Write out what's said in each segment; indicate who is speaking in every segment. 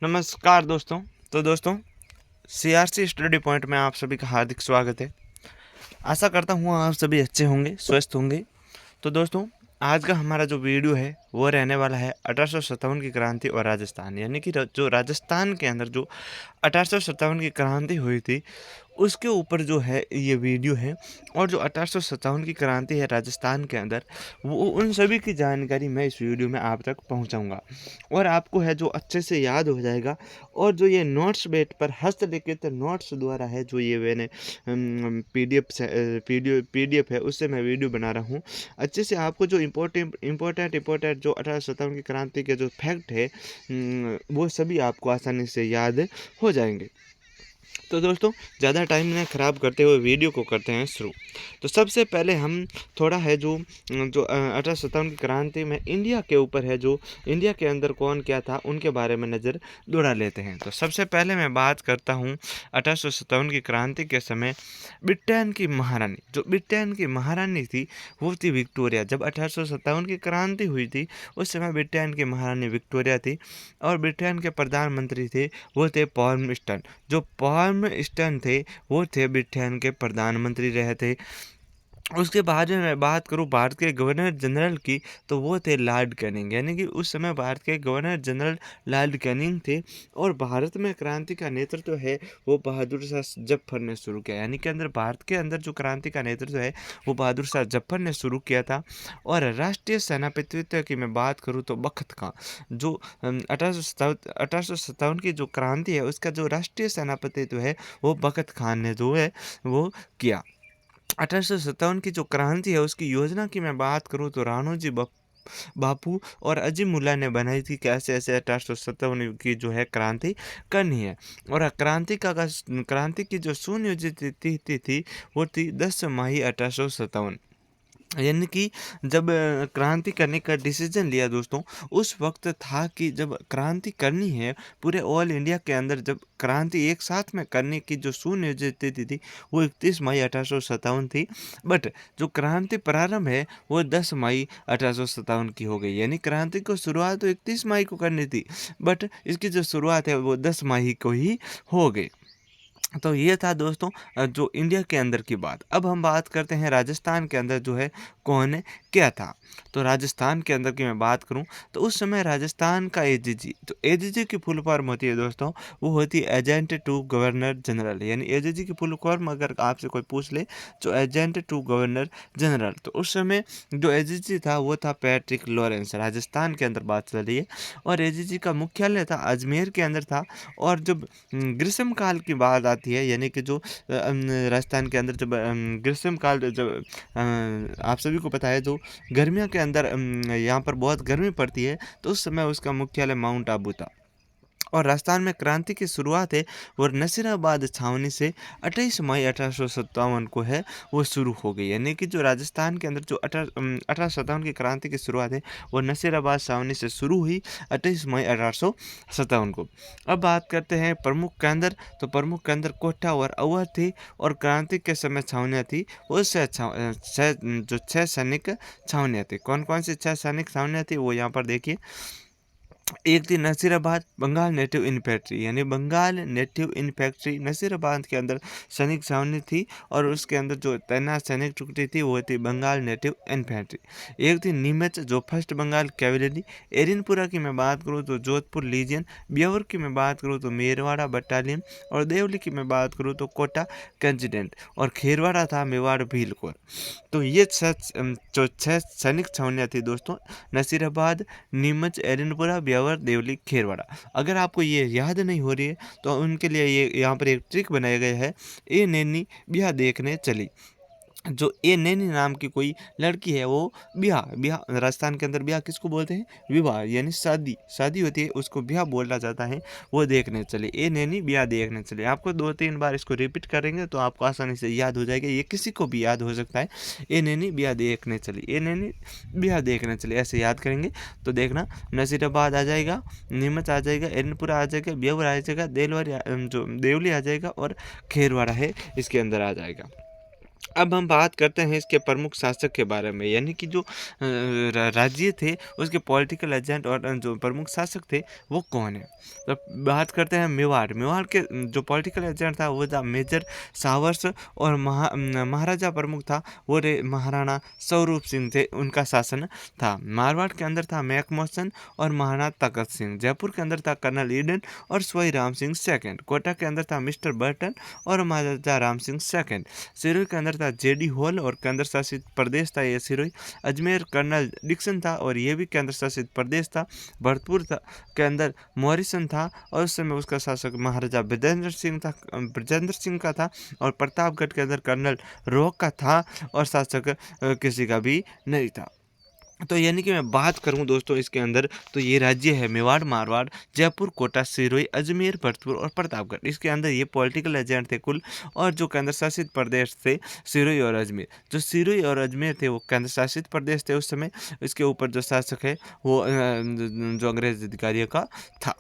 Speaker 1: नमस्कार दोस्तों। तो दोस्तों, सीआरसी स्टडी पॉइंट में आप सभी का हार्दिक स्वागत है। आशा करता हूँ आप सभी अच्छे होंगे, स्वस्थ होंगे। तो दोस्तों, आज का हमारा जो वीडियो है वो रहने वाला है 1857 की क्रांति और राजस्थान, यानी कि जो राजस्थान के अंदर जो 1857 की क्रांति हुई थी उसके ऊपर जो है ये वीडियो है। और जो 1857 की क्रांति है राजस्थान के अंदर, वो उन सभी की जानकारी मैं इस वीडियो में आप तक पहुंचाऊंगा और आपको है जो अच्छे से याद हो जाएगा। और जो ये नोट्स बेट पर हस्तलिखित नोट्स द्वारा है जो ये मैंने पीडीएफ है उससे मैं वीडियो बना रहा हूँ। अच्छे से आपको जो इम्पोर्टेंट जो 1857 की क्रांति के जो फैक्ट है वो सभी आपको आसानी से याद हो जाएंगे। तो दोस्तों, ज़्यादा टाइम न ख़राब करते हुए वीडियो को करते हैं शुरू। तो सबसे पहले हम थोड़ा है जो 1857 की क्रांति में इंडिया के ऊपर है जो इंडिया के अंदर कौन क्या था उनके बारे में नज़र दौड़ा लेते हैं। तो सबसे पहले मैं बात करता हूँ 1857 की क्रांति के समय ब्रिटेन की महारानी, जो ब्रिटेन की महारानी थी वो थी विक्टोरिया। जब 1857 की क्रांति हुई थी उस समय ब्रिटेन की महारानी विक्टोरिया थी और ब्रिटेन के प्रधानमंत्री थे वो थे पॉर्मस्टन। जो पॉर्मस्टन थे वो थे ब्रिटेन के प्रधानमंत्री रहे थे। उसके बाद में मैं बात करूं भारत के गवर्नर जनरल की, तो वो थे लॉर्ड कैनिंग, यानी कि उस समय भारत के गवर्नर जनरल लॉर्ड कैनिंग थे। और भारत में क्रांति का नेतृत्व है वो बहादुर शाह जफर ने शुरू किया, यानी कि भारत के अंदर जो क्रांति का नेतृत्व है वो बहादुर शाह जफर ने शुरू किया था। और राष्ट्रीय सेनापतित्व की मैं बात करूँ तो बख्त खां, जो 1857 की जो क्रांति है उसका जो राष्ट्रीय सेनापतित्व है वो बख्त खान ने जो है वो किया। 1857 की जो क्रांति है उसकी योजना की मैं बात करूं तो राणोजी बापू और अजीमुल्ला ने बनाई थी कैसे ऐसे 1857 की जो है क्रांति करनी है। और क्रांति की जो सुनियोजित तिथि थी वो थी 10 मई 1857, यानी कि जब क्रांति करने का डिसीजन लिया दोस्तों, उस वक्त था कि जब क्रांति करनी है पूरे ऑल इंडिया के अंदर, जब क्रांति एक साथ में करने की जो सुनियोजित तिथि थी वो 31 मई 1857 थी। बट जो क्रांति प्रारंभ है वो 10 मई 1857 की हो गई, यानी क्रांति को शुरुआत तो 31 मई को करनी थी बट इसकी जो शुरुआत है वो 10 मई को ही हो गई। तो ये था दोस्तों जो इंडिया के अंदर की बात। अब हम बात करते हैं राजस्थान के अंदर जो है कौन क्या था। तो राजस्थान के अंदर की मैं बात करूं तो उस समय राजस्थान का एजीजी, तो एजीजी की फुल फॉर्म होती है दोस्तों वो होती है एजेंट टू गवर्नर जनरल, यानी एजीजी की फुल फॉर्म अगर आपसे कोई पूछ ले तो एजेंट टू गवर्नर जनरल। तो उस समय जो एजीजी था वो था पैट्रिक लॉरेंस, राजस्थान के अंदर बात चल रही है। और एजीजी का मुख्यालय था अजमेर के अंदर था। और जब ग्रीष्म काल की बात आती है, यानी कि जो राजस्थान के अंदर जब ग्रीष्म काल जब आप सभी को पता है जो गर्मियों के अंदर यहाँ पर बहुत गर्मी पड़ती है तो उस समय उसका मुख्यालय माउंट आबू था। और राजस्थान में क्रांति की शुरुआत है वो नसीराबाद छावनी से 28 मई 1857 को है वो शुरू हो गई, यानी कि जो राजस्थान के अंदर जो 1857 की क्रांति की शुरुआत है वो नसीराबाद छावनी से शुरू हुई 28 मई 1857 को। अब बात करते हैं प्रमुख केंद्र, तो प्रमुख केंद्र कोटा और अवध थी। और क्रांति के समय छावनियाँ थी वो छः सैनिक छावनियाँ थी। कौन कौन सी 6 सैनिक छावनियाँ थी वो यहाँ पर देखिए। एक थी नसीराबाद बंगाल नेटिव इन्फेंट्री, यानी बंगाल नेटिव इन्फेंट्री नसीराबाद के अंदर सैनिक छावनी थी। और उसके अंदर जो तैनात सैनिक टुकड़ी थी वो थी बंगाल नेटिव इन्फेंट्री। एक थी नीमच जो फर्स्ट बंगाल कैवलरी। एरिनपुरा की मैं बात करूँ तो जोधपुर लीजियन। ब्यावर की मैं बात करूँ तो मेरवाड़ा बटालियन। और देवली की मैं बात करूँ तो कोटा कंजिडेंट। और खेरवाड़ा था मेवाड़ भील कोर। तो ये जो 6 सैनिक छावनियाँ थी दोस्तों, नसीराबाद, नीमच, एरनपुरा, ब्यावर, देवली, खेरवाड़ा। अगर आपको ये याद नहीं हो रही है तो उनके लिए ये यहाँ पर एक ट्रिक बनाया गया है। ए नैनी ब्याह देखने चली। जो ए नैनी नाम की कोई लड़की है वो ब्याह ब्याह राजस्थान के अंदर ब्याह किसको बोलते हैं, विवाह, यानी शादी शादी होती है उसको ब्याह बोला जाता है, वो देखने चले। ए नैनी ब्याह देखने चले। आपको 2-3 बार इसको रिपीट करेंगे तो आपको आसानी से याद हो जाएगा, ये किसी को भी याद हो सकता है। ए नैनी ब्याह देखने चली, ए नैनी ब्याह देखने चले, ऐसे याद करेंगे तो देखना नसीराबाद आ जाएगा, नीमच आ जाएगा, एरनपुरा आ जाएगा, ब्यावर आ जाएगा, जो देवली आ जाएगा और खेरवाड़ा है इसके अंदर आ जाएगा। अब हम बात करते हैं इसके प्रमुख शासक के बारे में, यानी कि जो राज्य थे उसके पॉलिटिकल एजेंट और जो प्रमुख शासक थे वो कौन है। तो बात करते हैं मेवाड़। मेवाड़ के जो पॉलिटिकल एजेंट था वो था मेजर सावर्स, और महाराजा प्रमुख था वो महाराणा स्वरूप सिंह थे, उनका शासन था। मारवाड़ के अंदर था मैकमोहन और महाराणा तखत सिंह। जयपुर के अंदर था कर्नल ईडन और स्वाई राम सिंह सेकंड। कोटा के अंदर था मिस्टर बर्टन और महाराजा राम सिंह सेकंड। सिरोही के अंदर था जेडी हॉल और केंद्र शासित प्रदेश था ये सिरोही। अजमेर कर्नल डिक्सन था और ये भी केंद्र शासित प्रदेश था। भरतपुर के अंदर मॉरिसन था और उस समय उसका शासक महाराजा ब्रजेंद्र सिंह का था। और प्रतापगढ़ के अंदर कर्नल रोहक का था और शासक किसी का भी नहीं था। तो यानी कि मैं बात करूं दोस्तों इसके अंदर, तो ये राज्य है मेवाड़, मारवाड़, जयपुर, कोटा, सिरोही, अजमेर, भरतपुर और प्रतापगढ़। इसके अंदर ये पॉलिटिकल एजेंट थे कुल। और जो केंद्र शासित प्रदेश थे सिरोही और अजमेर। जो सिरोही और अजमेर थे वो केंद्र शासित प्रदेश थे उस समय। इसके ऊपर जो शासक है वो जो अंग्रेज अधिकारियों का था।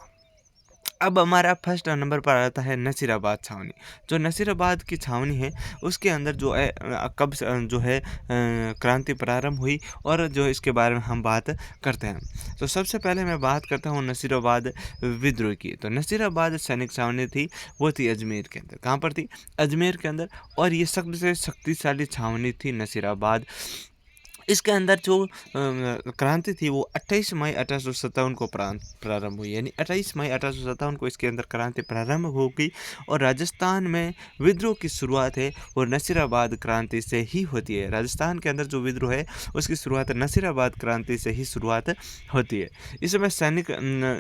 Speaker 1: अब हमारा फर्स्ट नंबर पर आता है नसीराबाद छावनी। जो नसीराबाद की छावनी है उसके अंदर जो है कब जो है क्रांति प्रारंभ हुई और जो इसके बारे में हम बात करते हैं। तो सबसे पहले मैं बात करता हूँ नसीराबाद विद्रोह की। तो नसीराबाद सैनिक छावनी थी, वो थी अजमेर के अंदर। कहाँ पर थी? अजमेर के अंदर। और ये सबसे शक्तिशाली छावनी थी नसीराबाद। इसके अंदर जो क्रांति थी वो 28 मई 1857 को प्रारंभ हुई, यानी 28 मई 1857 को इसके अंदर क्रांति प्रारंभ हो गई। और राजस्थान में विद्रोह की शुरुआत है वो नसीराबाद क्रांति से ही होती है। राजस्थान के अंदर जो विद्रोह है उसकी शुरुआत नसीराबाद क्रांति से ही शुरुआत होती है। इस समय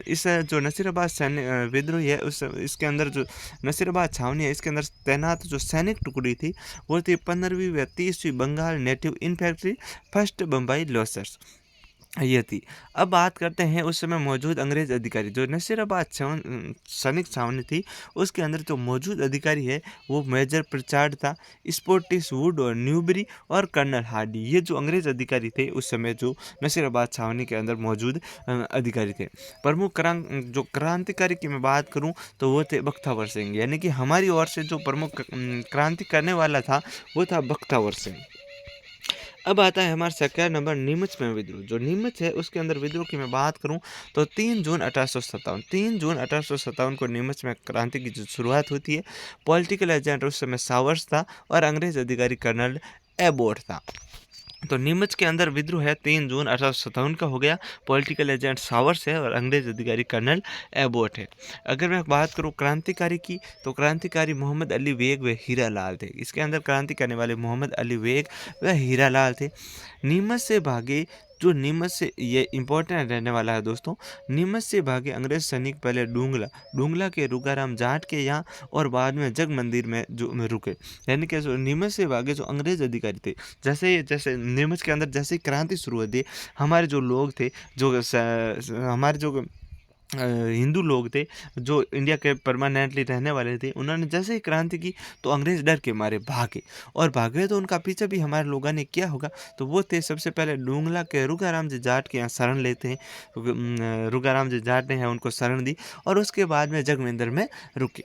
Speaker 1: इस जो नसीराबाद सैनिक विद्रोह है इसके अंदर जो नसीराबाद छावनी है इसके अंदर तैनात जो सैनिक टुकड़ी थी वो थी 15वीं व 30वीं Bengal native infantry first Bombay lancers, ये थी। अब बात करते हैं उस समय मौजूद अंग्रेज अधिकारी। जो नसीराबाद सैनिक छावनी थी उसके अंदर जो मौजूद अधिकारी है वो मेजर प्रचार्ड था, स्पोर्टिस वुड और न्यूबरी और कर्नल हार्डी। ये जो अंग्रेज अधिकारी थे उस समय जो नसीराबाद छावनी के अंदर मौजूद अधिकारी थे। प्रमुख जो क्रांतिकारी की मैं बात करूं तो वो थे बख्तावर सिंह, यानी कि हमारी ओर से जो प्रमुख क्रांति करने वाला था वो था बख्तावर सिंह। अब आता है हमारा सेकंड नंबर नीमच में विद्रोह। जो नीमच है उसके अंदर विद्रोह की मैं बात करूं तो 3 जून 1857 को नीमच में क्रांति की जो शुरुआत होती है। पॉलिटिकल एजेंट उस समय सावर्स था और अंग्रेज अधिकारी कर्नल एबोट था। तो नीमच के अंदर विद्रोह है 3 जून 1857 का हो गया। पॉलिटिकल एजेंट सावर्स है और अंग्रेज अधिकारी कर्नल एबोट है। अगर मैं बात करूं क्रांतिकारी की तो क्रांतिकारी मोहम्मद अली बेग व हीरा लाल थे। इसके अंदर क्रांति करने वाले मोहम्मद अली बेग व हीरा लाल थे। नीमच से भागे जो नीमच से ये इंपॉर्टेंट रहने वाला है दोस्तों। नीमच से भागे अंग्रेज सैनिक पहले डूंगला के रुकाराम जाट के यहाँ और बाद में जग मंदिर में में रुके। यानी कि जो नीमच से भागे जो अंग्रेज अधिकारी थे, जैसे नीमच के अंदर जैसे ही क्रांति शुरू होती, हमारे जो लोग थे जो हमारे जो हिंदू लोग थे जो इंडिया के परमानेंटली रहने वाले थे, उन्होंने जैसे ही क्रांति की तो अंग्रेज डर के मारे भागे। और भागे तो उनका पीछे भी हमारे लोगों ने किया होगा। तो वो थे सबसे पहले डूंगला के रुकाराम जी जाट के यहाँ शरण लेते हैं। रुकाराम जी जाट ने उनको शरण दी और उसके बाद में जगमंदिर में रुके।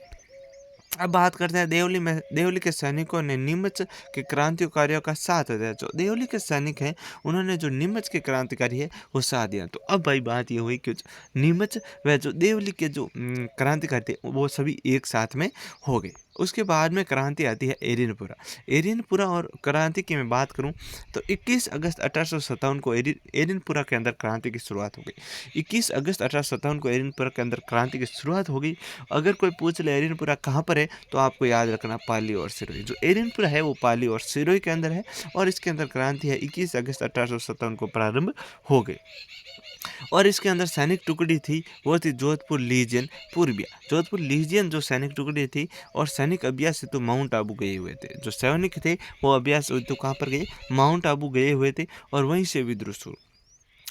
Speaker 1: अब बात करते हैं देवली में। देवली के सैनिकों ने नीमच के क्रांतिकारियों का साथ दिया। जो देवली के सैनिक हैं उन्होंने जो नीमच के क्रांतिकारी है वो साथ दिया। तो अब भाई बात ये हुई कि नीमच व जो देवली के जो क्रांतिकारी थे वो सभी एक साथ में हो गए। उसके बाद में क्रांति आती है एरिनपुरा और क्रांति की मैं बात करूं तो 21 अगस्त 1857 को एरिनपुरा के अंदर क्रांति की शुरुआत हो गई। 21 अगस्त 1857 को एरिनपुरा के अंदर क्रांति की शुरुआत हो गई। अगर कोई पूछ ले एरिनपुरा कहाँ पर है तो आपको याद रखना पाली और सिरोही। जो एरिनपुरा है वो पाली और सिरोही के अंदर है और इसके अंदर क्रांति है 21 अगस्त 1857 को प्रारंभ हो गई। और इसके अंदर सैनिक टुकड़ी थी वो थी जोधपुर लीजियन पूर्बिया। जोधपुर लीजियन जो सैनिक टुकड़ी थी और सैनिक अभ्यास हेतु माउंट आबू गए हुए थे। जो सैनिक थे वो अभ्यास हेतु कहाँ पर गए? माउंट आबू गए हुए थे और वहीं से विद्रोह शुरू।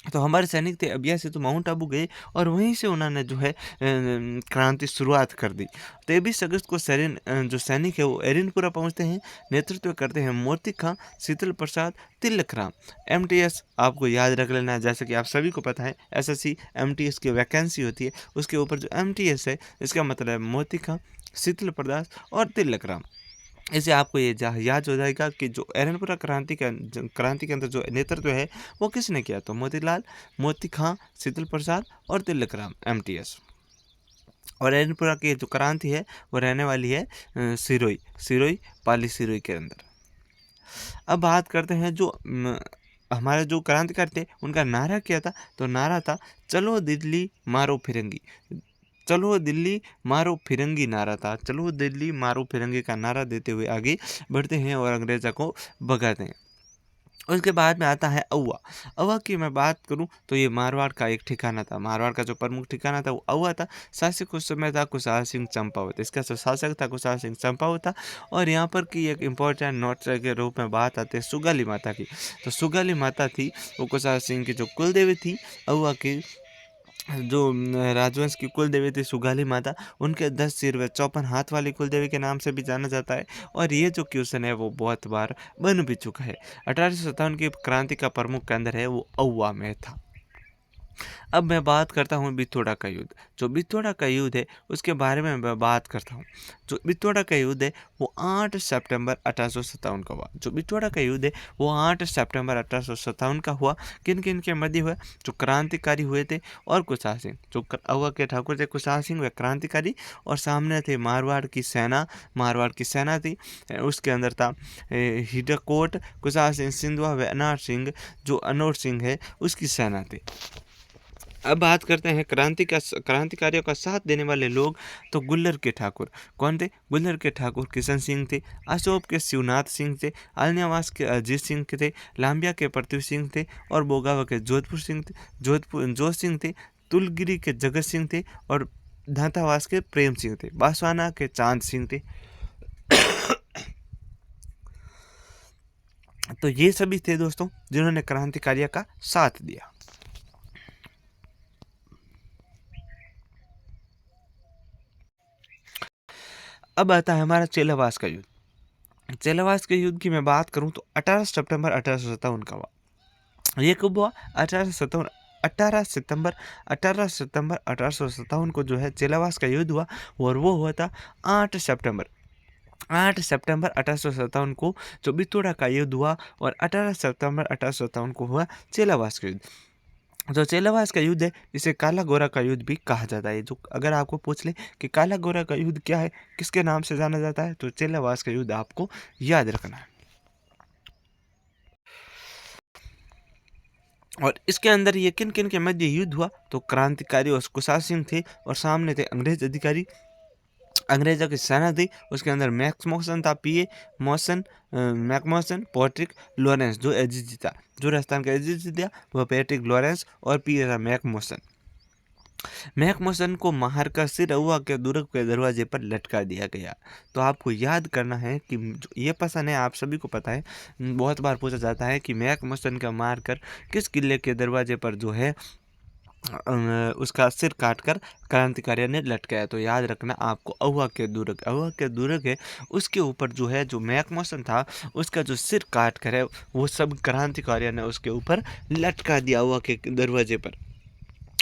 Speaker 1: तो हमारे सैनिक थे अभ्यास से तो माउंट आबू गए और वहीं से उन्होंने जो है क्रांति शुरुआत कर दी। 23 अगस्त को जो सैनिक है वो एरिनपुरा पहुंचते हैं। नेतृत्व करते हैं मोती खां, शीतल प्रसाद, तिलक राम। MTS आपको याद रख लेना है, जैसे कि आप सभी को पता है SSC MTS की वैकेंसी होती है उसके ऊपर जो MTS है इसका मतलब है मोती खां, शीतल प्रसाद और तिलक राम। इससे आपको ये याद हो जाएगा कि जो एरनपुरा क्रांति के अंदर जो नेतृत्व है वो किसने किया, तो मोतीलाल, मोती खां, शीतल प्रसाद और तिलक राम MTS। और एरनपुरा की जो क्रांति है वो रहने वाली है सिरोही सिरोही पाली सिरोही के अंदर। अब बात करते हैं जो हमारे जो क्रांतिकारी थे उनका नारा क्या था, तो नारा था चलो दिल्ली मारो फिरंगी। चलो दिल्ली मारो फिरंगी नारा था। चलो दिल्ली मारो फिरंगी का नारा देते हुए आगे बढ़ते हैं और अंग्रेज़ों को भगाते हैं। उसके बाद में आता है औवा। औवा की मैं बात करूं तो ये मारवाड़ का एक ठिकाना था। मारवाड़ का जो प्रमुख ठिकाना था वो औवा था। शासक उस समय था कुशाल सिंह चंपावत। इसका जो शासक था कुशाल सिंह चंपावत था। और यहाँ पर की एक इम्पोर्टेंट नोट के रूप में बात आती है सुगाली माता की। तो सुगाली माता थी वो कुशाल सिंह की जो कुलदेवी थी। औवा की जो राजवंश की कुल देवी थी सुगाली माता, उनके 10 सिर व 54 हाथ वाली कुल देवी के नाम से भी जाना जाता है। और ये जो क्वेश्चन है वो बहुत बार बन भी चुका है। 1857 की क्रांति का प्रमुख केंद्र है वो औवा में था। अब मैं बात करता हूँ बिथोड़ा का युद्ध। जो बिथोड़ा का युद्ध है उसके बारे में मैं बात करता हूँ। जो बिथोड़ा का युद्ध है वो 8 सितंबर 1857 का हुआ। जो बिथोड़ा का युद्ध है वो 8 सितंबर 1857 का हुआ। किन किन के मध्य हुआ, जो क्रांतिकारी हुए थे और कुशाल सिंह। जो औवा के ठाकुर थे कुशाल सिंह वे क्रांतिकारी, और सामने थे मारवाड़ की सेना। मारवाड़ की सेना थी, उसके अंदर था हिडकोट, कुशाल सिंह सिंधवा व अनार सिंह जो अनोर सिंह है उसकी सेना थी। अब बात करते हैं क्रांतिकारियों का साथ देने वाले लोग। तो गुल्लर के ठाकुर कौन थे, गुल्लर के ठाकुर किशन सिंह थे, अशोक के शिवनाथ सिंह थे, आलनियावास के अजीत सिंह थे, लांबिया के पृथ्वी सिंह थे, और बोगावा के जोधपुर सिंह थे, जोध सिंह थे, तुलगिरी के जगत सिंह थे, और धातावास के प्रेम सिंह थे, बासवाना के चांद सिंह थे। तो ये सभी थे दोस्तों जिन्होंने क्रांतिकारियों का साथ दिया। अब आता है हमारा चेलावास का युद्ध। चेलावास के युद्ध की मैं बात करूं तो 18 सितंबर 1857 का हुआ। ये कब हुआ, 18 सितंबर 1857 को जो है चेलावास का युद्ध हुआ। और वो हुआ था 8 सितंबर 1857 को जो बिथोड़ा का युद्ध हुआ, और 18 सितंबर 1857 को हुआ चेलावास का युद्ध। जो चेलावास का युद्ध है इसे काला गोरा का युद्ध भी कहा जाता है। जो अगर आपको पूछ ले कि काला गोरा का युद्ध क्या है, किसके नाम से जाना जाता है, तो चेलावास का युद्ध आपको याद रखना है। और इसके अंदर ये किन किन के मध्य युद्ध हुआ, तो क्रांतिकारी और कुशाल सिंह थे, और सामने थे अंग्रेज अधिकारी, अंग्रेजों की सेना थी। उसके अंदर मैक्स मॉसन था, पीए मॉसन, मैकमॉसन, पैट्रिक लॉरेंस जो एजीजी था, जो राजस्थान का एजीजी था वह पैट्रिक लॉरेंस, और पीए था मैकमॉसन। मैकमोसन को मारकर सिर औवा के दुर्ग के दरवाजे पर लटका दिया गया। तो आपको याद करना है कि ये प्रश्न है, आप सभी को पता है, बहुत बार पूछा जाता है कि मैकमोसन का मारकर किस किले के दरवाजे पर जो है उसका सिर काटकर क्रांतिकारियों ने लटकाया। तो याद रखना आपको औवा के दुर्ग है, उसके ऊपर जो है जो मैकमोसन था उसका जो सिर काट कर है वो सब क्रांतिकारियों ने उसके ऊपर लटका दिया औवा के दरवाजे पर।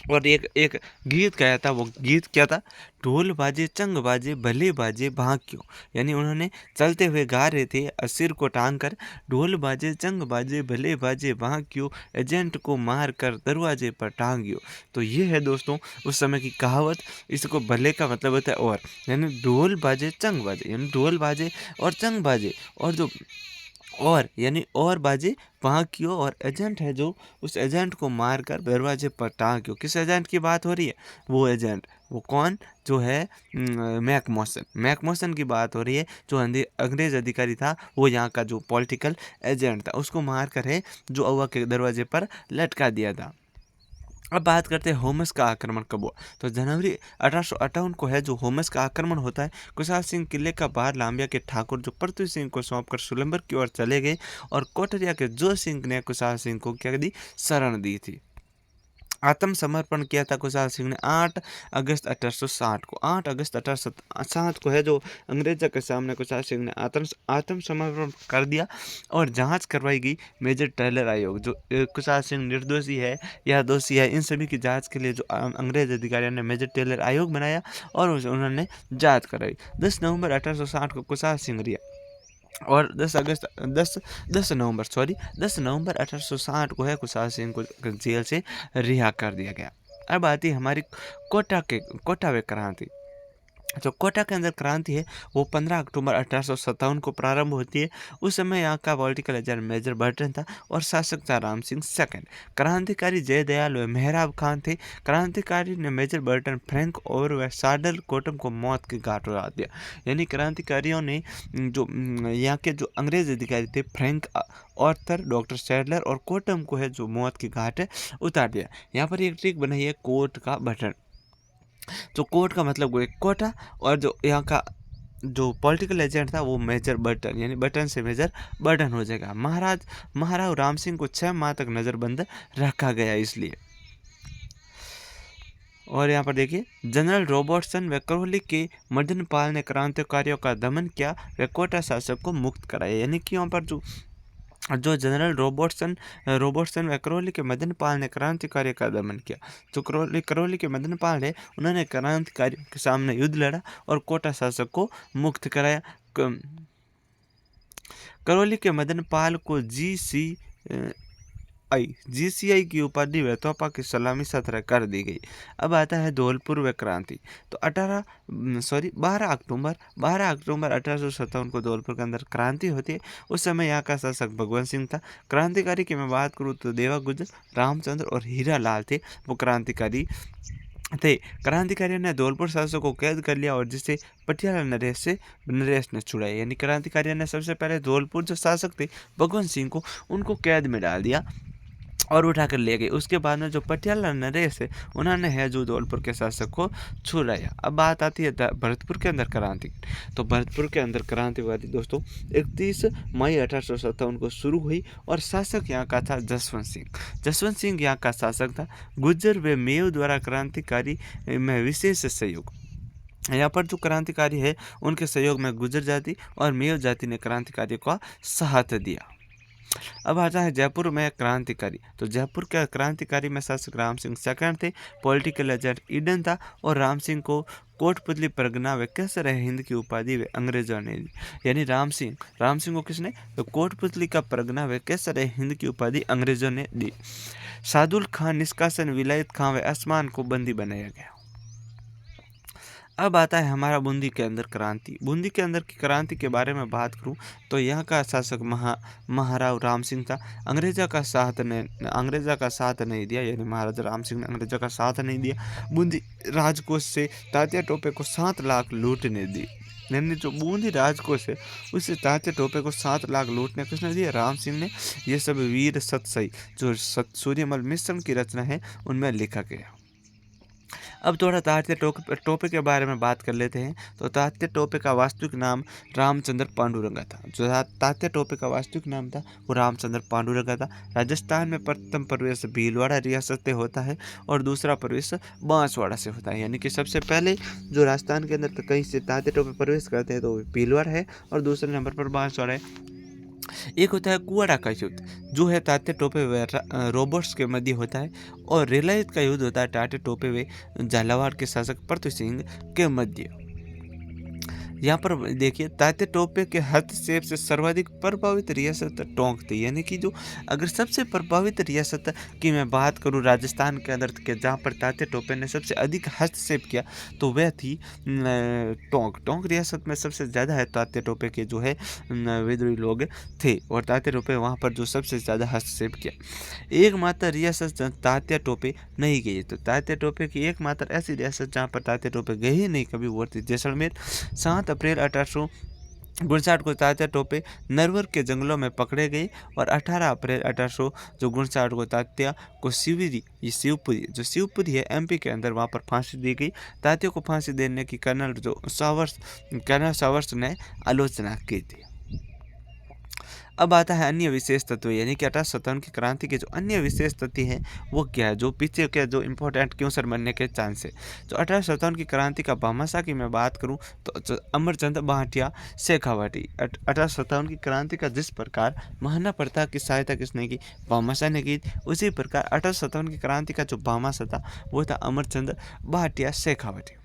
Speaker 1: और एक एक गीत गाया था, वो गीत क्या था, ढोल बाजे चंग बाजे भले बाजे भाग क्यों। यानी उन्होंने चलते हुए गा रहे थे सिर को टांग कर, ढोल बाजे चंग बाजे भले बाजे भाग क्यों, एजेंट को मार कर दरवाजे पर टांगियो। तो ये है दोस्तों उस समय की कहावत। इसको भले का मतलब होता है और, यानी ढोल बाजे चंग बाजे, यानी ढोल बाजे और चंग बाजे, और जो और यानी और बाजे वहाँ क्यों, और एजेंट है जो उस एजेंट को मारकर दरवाजे पर टांग क्यों। किस एजेंट की बात हो रही है, वो एजेंट वो कौन, जो है मैकमोसन की बात हो रही है। जो अंग्रेज अधिकारी था वो यहाँ का जो पॉलिटिकल एजेंट था, उसको मारकर है जो औवा के दरवाजे पर लटका दिया था। अब बात करते हैं होमस का आक्रमण कब हुआ। तो जनवरी 1858 को है जो होमस का आक्रमण होता है। कुशाल सिंह किले का बाहर लांबिया के ठाकुर जो पृथ्वी सिंह को सौंपकर सुलंबर की ओर चले गए, और कोटरिया के जोर सिंह ने कुशाल सिंह को क्या दी, शरण दी थी। आत्मसमर्पण किया था कुशाल सिंह ने 8 अगस्त 1860 को। 8 अगस्त 1860 को है जो अंग्रेजों के सामने कुशाल सिंह ने आत्मसमर्पण कर दिया, और जांच करवाई गई मेजर टेलर आयोग। जो कुशाल सिंह निर्दोषी है या दोषी है, इन सभी की जांच के लिए जो अंग्रेज अधिकारियों ने मेजर टेलर आयोग बनाया, और उन्होंने जांच कराई। 10 नवंबर 1860 को कुशाल सिंह रिहा और 10 नवंबर 1860 को है कुशाल सिंह को जेल से रिहा कर दिया गया। अब आती है हमारी कोटा वे क्रांति। जो कोटा के अंदर क्रांति है वो 15 अक्टूबर 1857 को प्रारंभ होती है। उस समय यहाँ का पॉलिटिकल एजेंट मेजर बर्टन था और शासक था राम सिंह सेकंड। क्रांतिकारी जयदयाल व मेहराब खान थे। क्रांतिकारी ने मेजर बर्टन, फ्रैंक और व साडल कोटम को मौत के घाट उतार दिया। यानी क्रांतिकारियों ने जो यहाँ के जो अंग्रेज अधिकारी थे, फ्रैंक, ऑर्थर, डॉक्टर सैडलर और कोटम को है जो मौत के घाट है उतार दिया। यहाँ पर एक ट्रिक बनाई है कोट का बटन। तो कोट का मतलब वो एक कोटा, और जो यहाँ का जो पॉलिटिकल एजेंट था वो मेजर बर्टन, यानी बटन से मेजर बर्टन हो जाएगा। महाराव राम सिंह को 6 माह तक नजरबंद रखा गया इसलिए। और यहाँ पर देखिए, जनरल रॉबर्टसन व करौली के मदनपाल ने क्रांतिकारियों का दमन किया व कोटा शासक को मुक्त कराया। यानी कि यहाँ पर जो जनरल रॉबर्टसन व करौली के मदनपाल ने क्रांतिकारी का दमन किया। जो करौली के मदनपाल है, उन्होंने क्रांतिकारियों के सामने युद्ध लड़ा और कोटा शासक को मुक्त कराया। करौली के मदनपाल को जीसीआई की उपाधि व तोपा की सलामी सत्रह कर दी गई। अब आता है धौलपुर व क्रांति। तो 12 अक्टूबर 1857 को धौलपुर के अंदर क्रांति होती है। उस समय यहाँ का शासक भगवंत सिंह था। क्रांतिकारी की मैं बात करूँ तो देवा गुजर, रामचंद्र और हीरा लाल थे, वो क्रांतिकारी थे। क्रांतिकारियों ने धौलपुर शासक को कैद कर लिया और जिसे पटियाला नरेश ने छुड़ाया। यानी क्रांतिकारियों ने सबसे पहले धौलपुर जो शासक थे भगवंत सिंह को, उनको कैद में डाल दिया और उठा कर ले गए। उसके बाद में जो पटियाला नरेश है, उन्होंने है जो धौलपुर के शासक को छुड़ाया। अब बात आती है भरतपुर के अंदर क्रांति। तो भरतपुर के अंदर क्रांति हुआ थी दोस्तों 31 मई 1857 को शुरू हुई और शासक यहाँ का था जसवंत सिंह यहाँ का शासक था। गुज्जर व मेव द्वारा क्रांतिकारी में विशेष सहयोग। यहाँ पर जो क्रांतिकारी है उनके सहयोग में गुज्जर जाति और मेव जाति ने क्रांतिकारी का साथ दिया। अब आता है जयपुर में क्रांतिकारी। तो जयपुर के क्रांतिकारी में शासक राम सिंह सेकंड थे। पॉलिटिकल एजेंट ईडन था और राम सिंह को कोटपुतली परगना व केसर हिंद की उपाधि वे अंग्रेजों ने दी। यानी राम सिंह को किसने? तो कोटपुतली का परगना व केसर हिंद की उपाधि अंग्रेजों ने दी। सादुल खान निष्कासन, विलायत खान व आसमान को बंदी बनाया गया। अब आता है हमारा बूंदी के अंदर क्रांति। बूंदी के अंदर की क्रांति के बारे में बात करूं तो यहाँ का शासक महाराव राम सिंह था। अंग्रेजा का साथ नहीं दिया, यानी महाराजा राम सिंह ने अंग्रेजा का साथ नहीं दिया। बूंदी राजकोष से तात्या टोपे को 7 लाख लूटने दी। यानी जो बूंदी राजकोष है उससे तात्या टोपे को 7 लाख लूटने किसने दिया? राम सिंह ने। ये सब वीर सतसई जो सूर्यमल मिश्रण की रचना है उनमें लिखा गया। अब थोड़ा तात्या टोपे के बारे में बात कर लेते हैं। तो तात्या टोपे का वास्तविक नाम रामचंद्र पांडुरंगा था। जो तात्या टोपे का वास्तविक नाम था वो रामचंद्र पांडुरंगा था। राजस्थान में प्रथम प्रवेश भीलवाड़ा रियासत से होता है और दूसरा प्रवेश बांसवाड़ा से होता है। यानी कि सबसे पहले जो राजस्थान के अंदर कहीं से तात्या टोपे प्रवेश करते हैं तो भीलवाड़ा है और दूसरे नंबर पर बांसवाड़ा है। एक होता है कुआड़ा का युद्ध, जो है तात्या टोपे व रोबोट्स के मध्य होता है, और रेलायत का युद्ध होता है तात्या टोपे व झालावाड़ के शासक पृथ्वी सिंह के मध्य। यहाँ पर देखिए तात्या टोपे के हस्तक्षेप से सर्वाधिक प्रभावित रियासत टोंक थी। यानी कि जो अगर सबसे प्रभावित रियासत की मैं बात करूँ राजस्थान के अंदर के जहाँ पर तात्या टोपे ने सबसे अधिक हस्तक्षेप किया तो वह थी टोंक रियासत में सबसे ज़्यादा है तात्या टोपे के जो है विद्रोही लोग थे और तात्या टोपे वहाँ पर जो सबसे ज़्यादा हस्तक्षेप किया। एकमात्र रियासत तात्या टोपे नहीं गई। तो तात्या टोपे की एकमात्र ऐसी रियासत जहाँ पर तात्या टोपे गए ही नहीं कभी वो थी जैसलमेर। 7 अप्रैल 1859 को तात्या टोपे नरवर के जंगलों में पकड़े गए और 18 अप्रैल 1859 को तात्या को शिवपुरी है एमपी के अंदर, वहाँ पर फांसी दी गई। तात्या को फांसी देने की कर्नल सावर्स ने आलोचना की थी। अब आता है अन्य विशेष तत्व, यानी कि 1857 की क्रांति के जो अन्य विशेष तथ्य हैं वो क्या है, जो पीछे के जो इम्पोर्टेंट क्यों सर बनने के चांस है। तो 1857 की क्रांति का भामाशाह की मैं बात करूं तो अमरचंद भाटिया शेखावटी। 1857 की क्रांति का जिस प्रकार महाना प्रताप की सहायता किसने की? भामाशाह ने की। उसी प्रकार 1857 की क्रांति का जो भामाशाह था वो था अमरचंद भाटिया शेखावटी।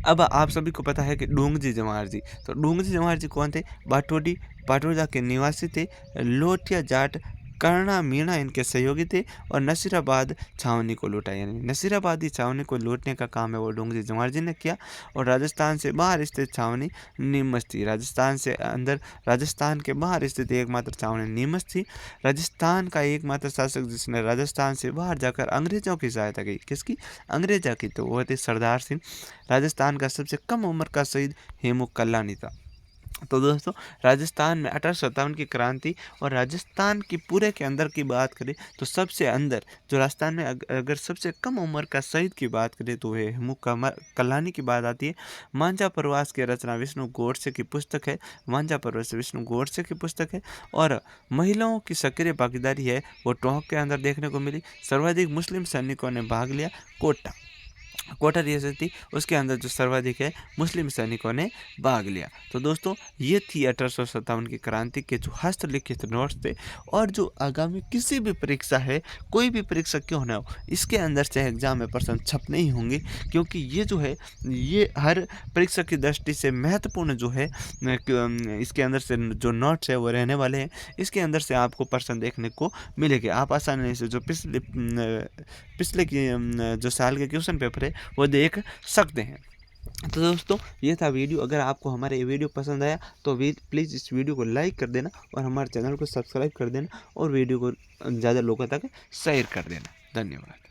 Speaker 1: अब आप सभी को पता है कि डोंगजी जमार जी, तो डोंगजी जमार जी कौन थे? बाटोडी पाटोदा के निवासी थे। लोटिया जाट कर्णा मीणा इनके सहयोगी थे और नसीराबाद छावनी को लूटा, यानी नसीराबादी छावनी को लूटने का काम है वो डोंगजी जमार जी ने किया। और राजस्थान से बाहर स्थित छावनी नीमच थी। राजस्थान से अंदर, राजस्थान के बाहर स्थित एकमात्र छावनी नीमच थी। राजस्थान का एकमात्र शासक जिसने राजस्थान से बाहर जाकर अंग्रेजों की सहायता की, किसकी? अंग्रेजा की, तो वो थे सरदार सिंह। राजस्थान का सबसे कम उम्र का शहीद हेमू कल्लानी था। तो दोस्तों, राजस्थान में 1857 की क्रांति और राजस्थान की पूरे के अंदर की बात करें तो सबसे अंदर जो राजस्थान में अगर सबसे कम उम्र का शहीद की बात करें तो वह हेमू कल्लानी की बात आती है। मांझा प्रवास की रचना विष्णु गोडसे की पुस्तक है। मांझा प्रवास विष्णु गोडसे की पुस्तक है। और महिलाओं की सक्रिय भागीदारी है वो टोंक के अंदर देखने को मिली। सर्वाधिक मुस्लिम सैनिकों ने भाग लिया। कोटा कोटा रियासत थी, उसके अंदर जो सर्वाधिक है मुस्लिम सैनिकों ने भाग लिया। तो दोस्तों, ये थी 1857 की क्रांति के जो हस्तलिखित नोट्स थे। और जो आगामी किसी भी परीक्षा है, कोई भी परीक्षा क्यों ना हो, इसके अंदर से एग्जाम में प्रश्न छपने ही होंगे, क्योंकि ये जो है ये हर परीक्षा की दृष्टि से महत्वपूर्ण जो है इसके अंदर से जो नोट्स है वो रहने वाले हैं। इसके अंदर से आपको प्रश्न देखने को मिलेंगे। आप आसानी से जो पिछले पिछले की जो साल के क्वेश्चन पेपर है वो देख सकते हैं। तो दोस्तों, ये था वीडियो। अगर आपको हमारा ये वीडियो पसंद आया तो प्लीज़ इस वीडियो को लाइक कर देना और हमारे चैनल को सब्सक्राइब कर देना और वीडियो को ज़्यादा लोगों तक शेयर कर देना। धन्यवाद।